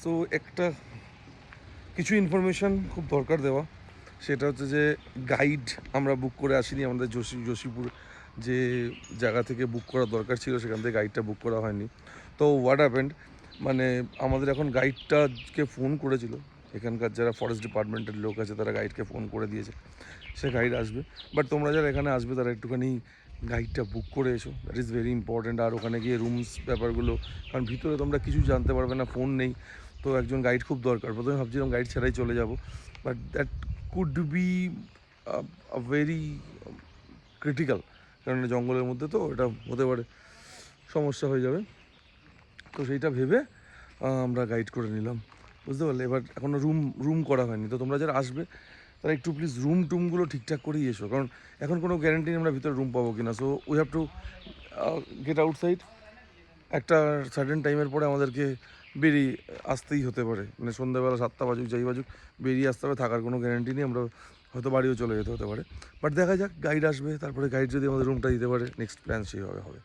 So একটা কিছু information খুব দরকার দেওয়া। সেটা হচ্ছে যে গাইড আমরা বুক করে আসিনি। আমাদের যোশীপুর যে জায়গা থেকে বুক করা দরকার ছিল সেখান থেকে গাইডটা বুক করা হয়নি। তো হোয়াট হ্যাপেন্ড, মানে আমাদের এখন গাইডটাকে ফোন করেছিল, এখানকার যারা ফরেস্ট ডিপার্টমেন্টের লোক আছে তারা গাইডকে ফোন করে দিয়েছে, সে গাইড আসবে। বাট তোমরা যারা এখানে আসবে তারা একটুখানি গাইডটা বুক করে এসো, দ্যাট ইজ ভেরি ইম্পর্ট্যান্ট। আর ওখানে গিয়ে রুমস ব্যাপারগুলো, কারণ ভিতরে তোমরা কিছু জানতে পারবে না, ফোন নেই, তো একজন গাইড খুব দরকার। প্রথমে ভাবছিলাম গাইড ছাড়াই চলে যাব, but that could be very critical, কারণ জঙ্গলের মধ্যে তো এটা হতে পারে সমস্যা হয়ে যাবে। তো সেইটা ভেবে আমরা গাইড করে নিলাম, বুঝতে পারলে। এবার এখনও রুম করা হয়নি, তো তোমরা যারা আসবে তারা একটু প্লিজ টুমগুলো ঠিকঠাক করেই এসো, কারণ এখন কোনো গ্যারান্টি নেই আমরা ভিতরে রুম পাবো কিনা। So we have to get outside. একটা সার্টেন টাইমের পরে আমাদেরকে বেরিয়ে আসতেই হতে পারে, মানে সন্ধ্যাবেলা 7টা বাজুক যাই বাজুক বেরিয়ে আসতে হবে, থাকার কোনো গ্যারান্টি নেই। আমরা হয়তো বাড়িও চলে যেতে হতে পারে, বাট দেখা যাক, গাইড আসবে, তারপরে গাইড যদি আমাদের রুমটা দিতে পারে নেক্সট প্ল্যান সেইভাবে হবে।